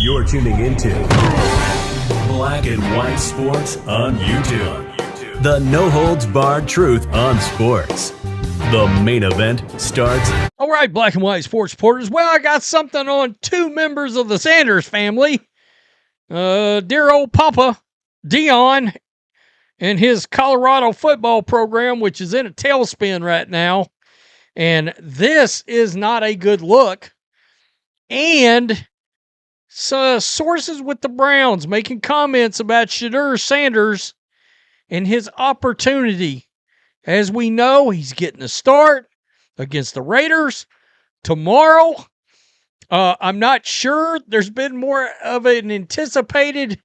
You're tuning into Black and White Sports on YouTube. The no-holds-barred truth on sports. The main event starts. All right, Black and White Sports supporters. Well, I got something on two members of the Sanders family. Dear old Papa, Deion, and his Colorado football program, which is in a tailspin right now. And this is not a good look. And sources with the Browns making comments about Shedeur Sanders and his opportunity. As we know, he's getting a start against the Raiders tomorrow. I'm not sure. There's been more of an anticipated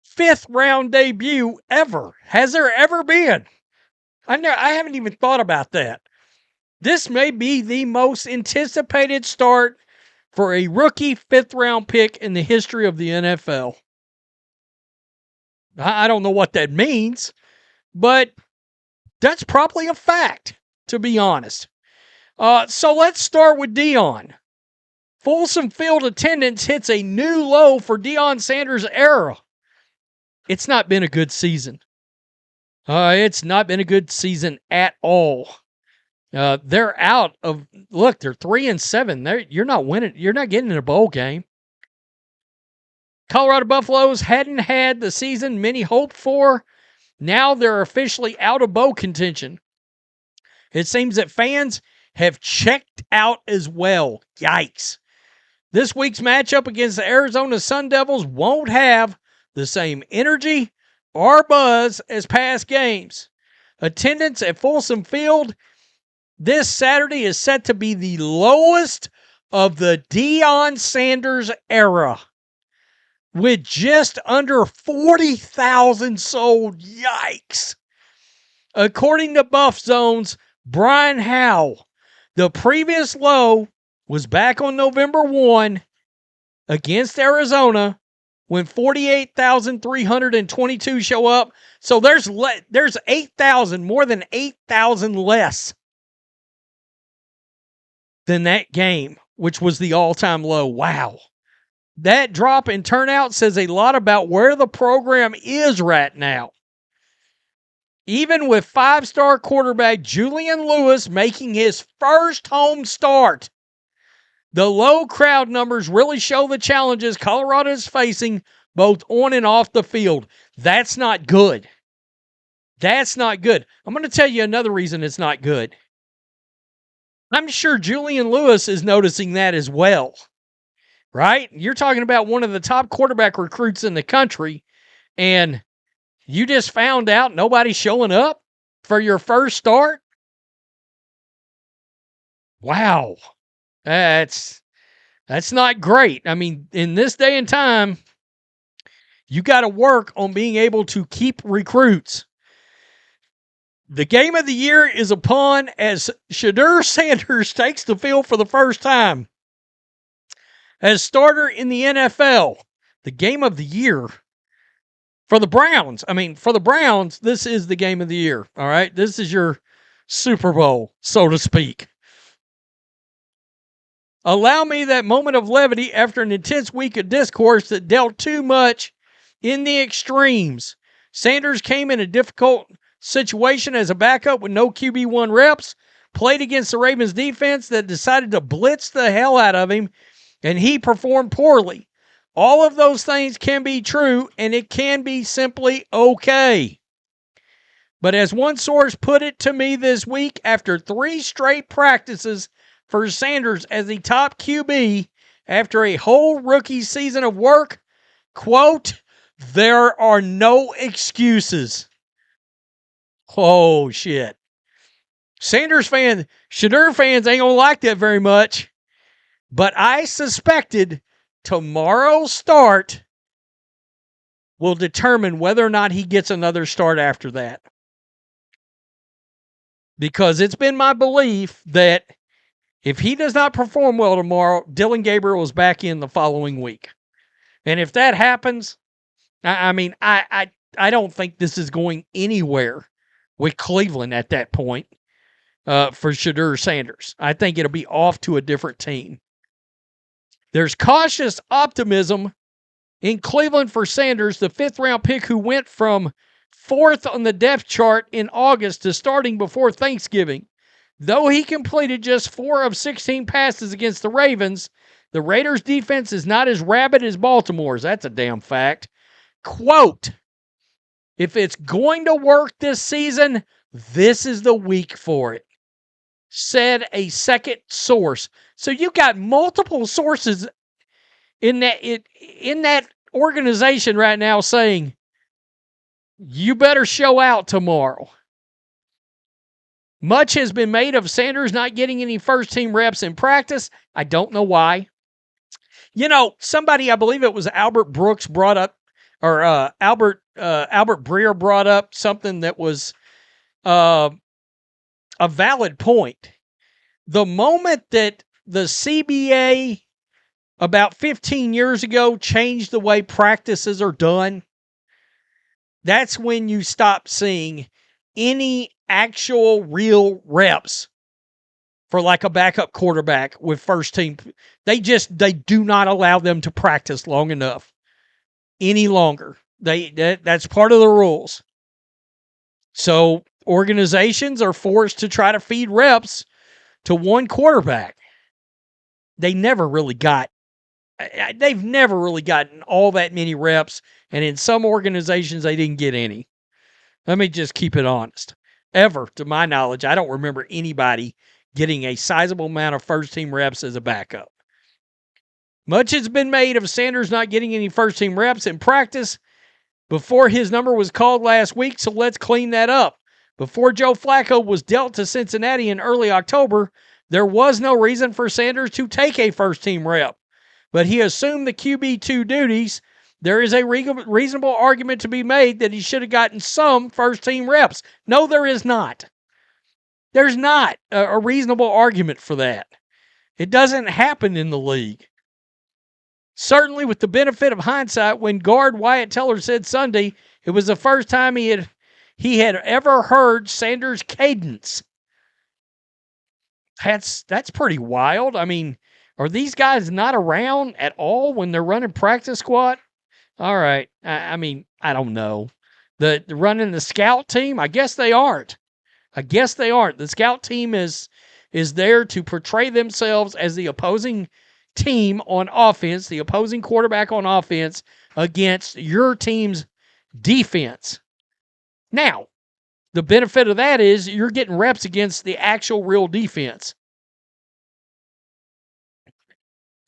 fifth-round debut ever. Has there ever been? I haven't even thought about that. This may be the most anticipated start for a rookie fifth-round pick in the history of the NFL. I don't know what that means, but that's probably a fact, to be honest. So let's start with Deion. Folsom Field attendance hits a new low for Deion Sanders Era. It's not been a good season. It's not been a good season at all. They're out of, look, they're 3-7. You're not winning. You're not getting in a bowl game. Colorado Buffaloes hadn't had the season many hoped for. Now they're officially out of bowl contention. It seems that fans have checked out as well. Yikes. This week's matchup against the Arizona Sun Devils won't have the same energy or buzz as past games. Attendance at Folsom Field this Saturday is set to be the lowest of the Deion Sanders era, with just under 40,000 sold. Yikes. According to Buff Zone's Brian Howe, the previous low was back on November 1 against Arizona when 48,322 show up. So there's 8,000, more than 8,000 less than that game, which was the all-time low. Wow. That drop in turnout says a lot about where the program is right now. Even with five-star quarterback Julian Lewis making his first home start, the low crowd numbers really show the challenges Colorado is facing both on and off the field. That's not good. That's not good. I'm going to tell you another reason it's not good. I'm sure Julian Lewis is noticing that as well. Right? You're talking about one of the top quarterback recruits in the country, and you just found out nobody's showing up for your first start? Wow. That's not great. I mean, in this day and time, you got to work on being able to keep recruits. The game of the year is upon as Shedeur Sanders takes the field for the first time as starter in the NFL. The game of the year for the Browns. For the Browns, this is the game of the year. All right. This is your Super Bowl, so to speak. Allow me that moment of levity after an intense week of discourse that dealt too much in the extremes. Sanders came in a difficult situation as a backup with no QB1 reps, played against the Ravens defense that decided to blitz the hell out of him, and he performed poorly. All of those things can be true, and it can be simply okay. But as one source put it to me this week, after 3 straight practices for Sanders as the top QB after a whole rookie season of work, quote, there are no excuses. Oh, shit. Shedeur fans ain't going to like that very much. But I suspected tomorrow's start will determine whether or not he gets another start after that. Because it's been my belief that if he does not perform well tomorrow, Dillon Gabriel is back in the following week. And if that happens, I don't think this is going anywhere with Cleveland at that point for Shedeur Sanders. I think it'll be off to a different team. There's cautious optimism in Cleveland for Sanders, the fifth-round pick who went from fourth on the depth chart in August to starting before Thanksgiving. Though he completed just 4 of 16 passes against the Ravens, the Raiders' defense is not as rabid as Baltimore's. That's a damn fact. Quote, if it's going to work this season, this is the week for it, said a second source. So you got multiple sources in that organization right now saying, you better show out tomorrow. Much has been made of Sanders not getting any first-team reps in practice. I don't know why. Somebody, I believe it was Albert Brooks, brought up, or Albert Breer brought up something that was a valid point. The moment that the CBA about 15 years ago changed the way practices are done, that's when you stop seeing any actual real reps for like a backup quarterback with first team. They do not allow them to practice long enough any longer. That's part of the rules. So organizations are forced to try to feed reps to one quarterback. They've never really gotten all that many reps, and in some organizations they didn't get any. Let me just keep it honest. Ever, to my knowledge, I don't remember anybody getting a sizable amount of first-team reps as a backup. Much has been made of Sanders not getting any first-team reps in practice before his number was called last week, so let's clean that up. Before Joe Flacco was dealt to Cincinnati in early October, there was no reason for Sanders to take a first-team rep, but he assumed the QB2 duties. There is a reasonable argument to be made that he should have gotten some first-team reps. No, there is not. There's not a reasonable argument for that. It doesn't happen in the league. Certainly, with the benefit of hindsight, when guard Wyatt Teller said Sunday it was the first time he had ever heard Sanders' cadence. That's pretty wild. I mean, are these guys not around at all when they're running practice squad? All right. I mean, I don't know. The running the scout team, I guess they aren't. The scout team is there to portray themselves as the opposing team on offense, the opposing quarterback on offense against your team's defense. Now, the benefit of that is you're getting reps against the actual real defense.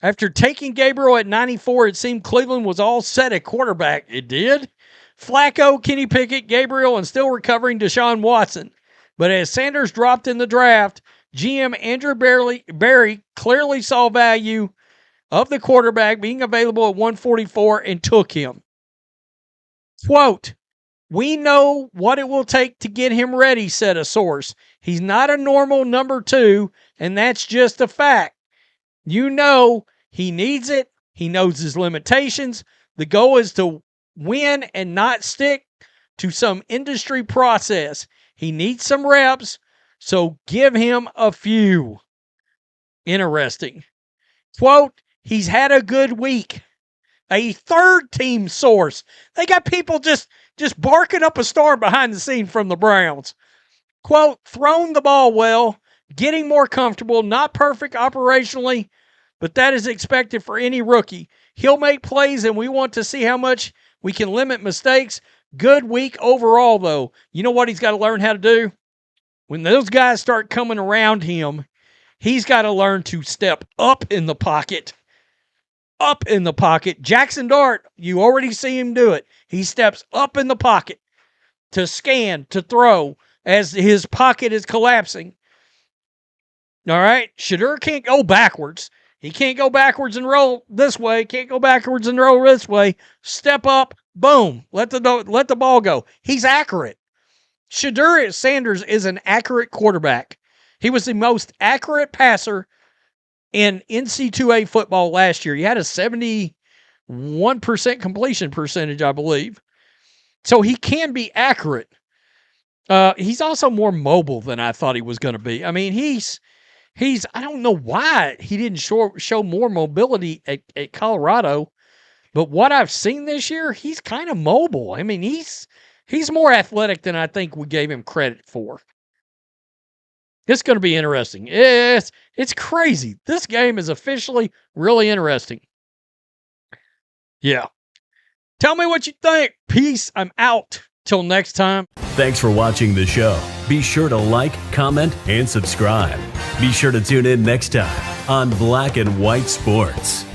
After taking Gabriel at 94, it seemed Cleveland was all set at quarterback. It did. Flacco, Kenny Pickett, Gabriel, and still recovering Deshaun Watson. But as Sanders dropped in the draft, GM Andrew Berry clearly saw value of the quarterback being available at 144 and took him. Quote, we know what it will take to get him ready, said a source. He's not a normal number 2, and that's just a fact. You know he needs it. He knows his limitations. The goal is to win and not stick to some industry process. He needs some reps, so give him a few. Interesting. Quote, he's had a good week. A third-team source. They got people just barking up a storm behind the scene from the Browns. Quote, thrown the ball well, getting more comfortable, not perfect operationally, but that is expected for any rookie. He'll make plays, and we want to see how much we can limit mistakes. Good week overall, though. You know what he's got to learn how to do? When those guys start coming around him, he's got to learn to step up in the pocket. Up in the pocket. Jackson Dart, you already see him do it. He steps up in the pocket to scan, to throw, as his pocket is collapsing. All right? Shedeur can't go backwards. He can't go backwards and roll this way. Can't go backwards and roll this way. Step up, boom. Let the ball go. He's accurate. Shedeur Sanders is an accurate quarterback. He was the most accurate passer in NC2A football last year. He had a 71% completion percentage, I believe. So he can be accurate. He's also more mobile than I thought he was going to be. I mean, he's I don't know why he didn't show more mobility at Colorado, but what I've seen this year, he's kind of mobile. I mean, he's more athletic than I think we gave him credit for. It's going to be interesting. It's crazy. This game is officially really interesting. Yeah. Tell me what you think. Peace. I'm out. Till next time. Thanks for watching the show. Be sure to like, comment, and subscribe. Be sure to tune in next time on Black and White Sports.